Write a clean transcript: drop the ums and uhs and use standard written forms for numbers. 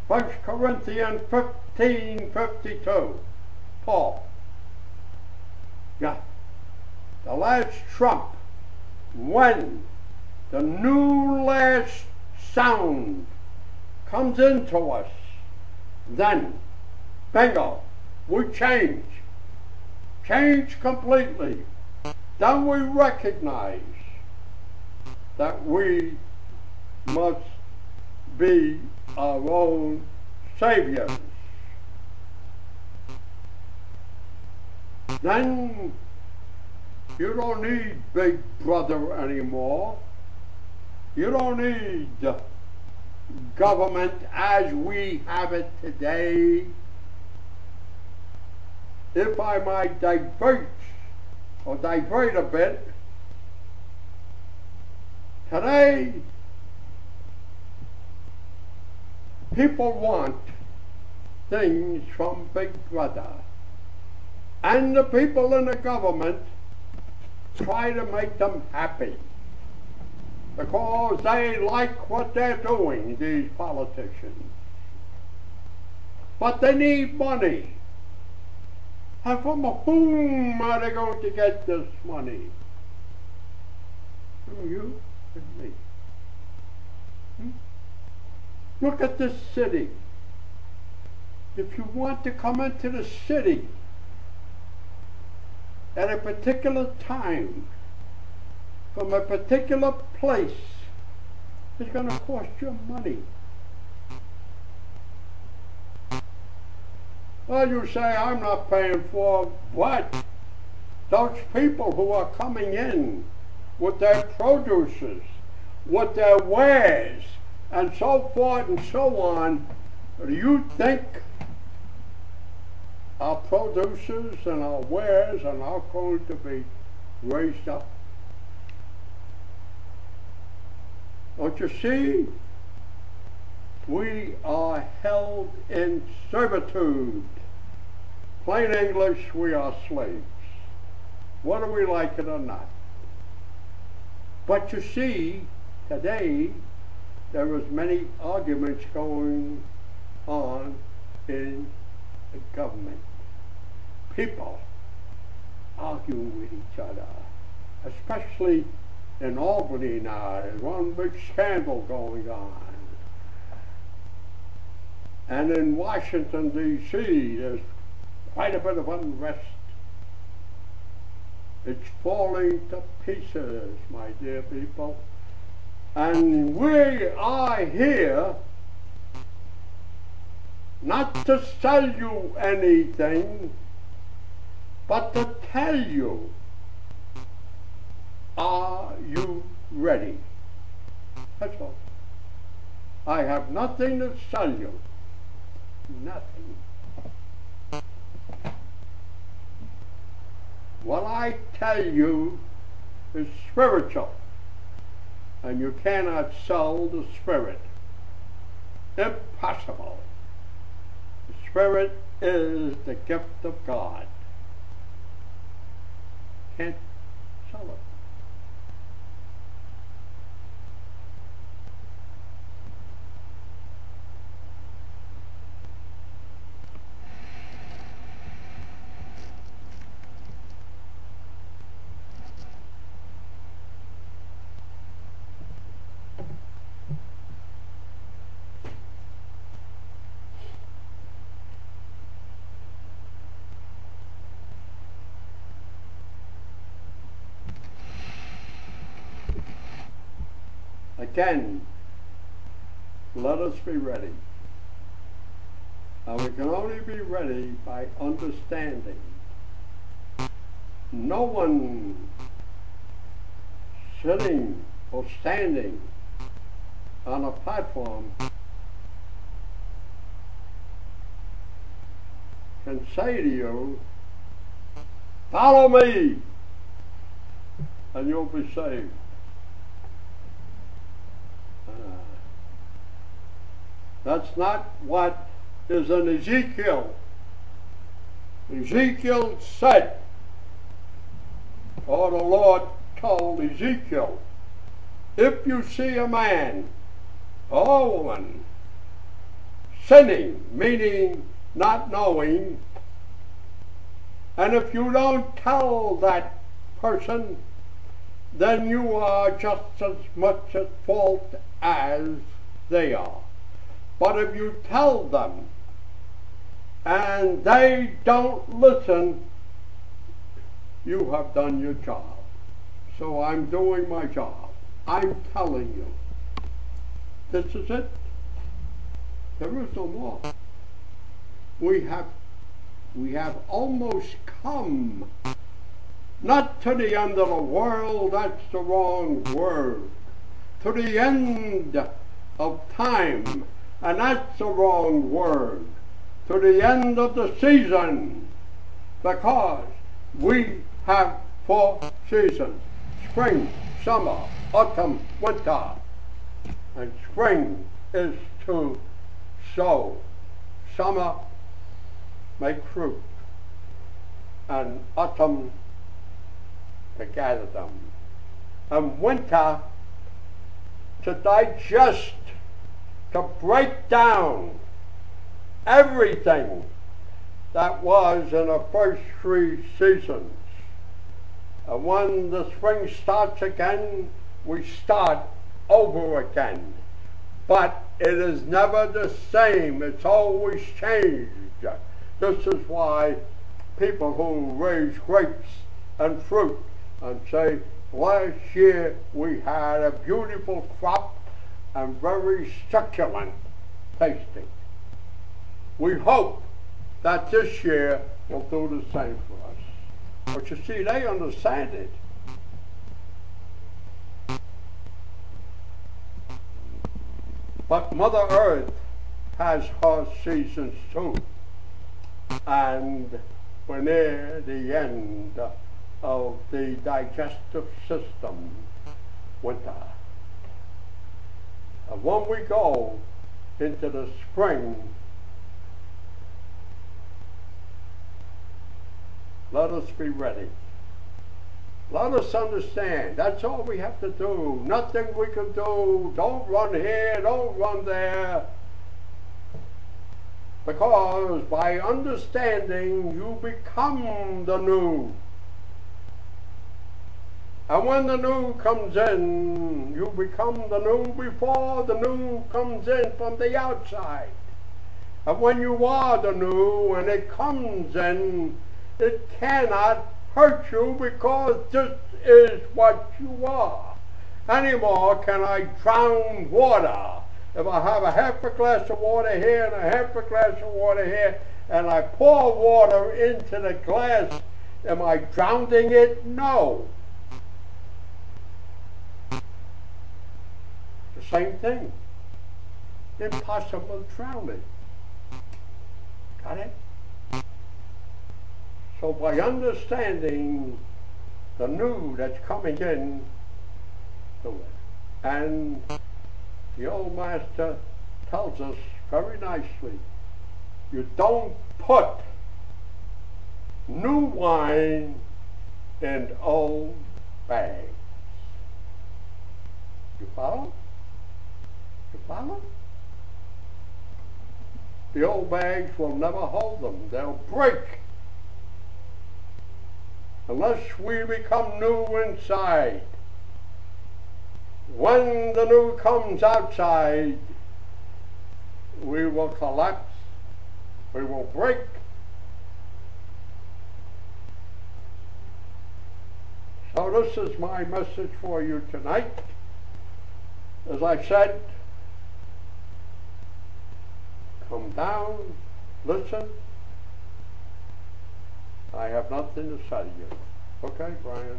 1 Corinthians 15:52. Paul. Yeah. The last trump, when the new last sound comes into us, then, bingo, we change. Change completely. Then we recognize that we must be our own saviors. Then you don't need Big Brother anymore. You don't need government as we have it today. If I might divert a bit, today people want things from Big Brother, and the people in the government try to make them happy because they like what they're doing, these politicians. But they need money. And from whom are they going to get this money? From you and me. Look at this city. If you want to come into the city at a particular time, from a particular place, it's going to cost you money. Well, you say, I'm not paying for what? Those people who are coming in with their produces, with their wares, and so forth and so on, do you think our producers and our wares are not going to be raised up? Don't you see? We are held in servitude. Plain English, we are slaves, whether we like it or not. But you see, today, there is many arguments going on in the government. People arguing with each other, especially in Albany now. There's one big scandal going on. And in Washington, D.C., there's quite a bit of unrest. It's falling to pieces, my dear people. And we are here not to sell you anything, but to tell you, are you ready? That's all. I have nothing to sell you. Nothing. What I tell you is spiritual, and you cannot sell the Spirit. Impossible. The Spirit is the gift of God. Can't sell it. Again, let us be ready. And we can only be ready by understanding. No one sitting or standing on a platform can say to you, follow me, and you'll be saved. That's not what is in Ezekiel. Ezekiel said, or the Lord told Ezekiel, if you see a man or a woman sinning, meaning not knowing. And if you don't tell that person, then you are just as much at fault as they are. But if you tell them and they don't listen, you have done your job. So I'm doing my job. I'm telling you. This is it. There is no more. We have almost come, not to the end of the world, that's the wrong word, to the end of time, and that's the wrong word, to the end of the season, because we have 4 seasons: spring, summer, autumn, winter. And spring is to sow, summer make fruit, and autumn to gather them, and winter to digest, to break down everything that was in the first 3 seasons. And when the spring starts again, we start over again. But it is never the same. It's always changed. This is why people who raise grapes and fruit and say, last year we had a beautiful crop and very succulent tasting. We hope that this year will do the same for us. But you see, they understand it. But Mother Earth has her seasons too. And we're near the end of the digestive system, winter. And when we go into the spring, let us be ready. Let us understand. That's all we have to do. Nothing we can do. Don't run here, don't run there. Because by understanding, you become the new. And when the new comes in, you become the new before the new comes in from the outside. And when you are the new and it comes in, it cannot hurt you because this is what you are. Anymore can I drown water. If I have a half a glass of water here and a half a glass of water here, and I pour water into the glass, am I drowning it? No. The same thing. Impossible to drown it. Got it? So by understanding the new that's coming in to it, and the old master tells us very nicely, you don't put new wine in old bags. You follow? You follow? The old bags will never hold them. They'll break. Unless we become new inside. When the new comes outside, we will collapse, we will break. So this is my message for you tonight. As I said, come down, listen. I have nothing to say to you. Okay, Brian?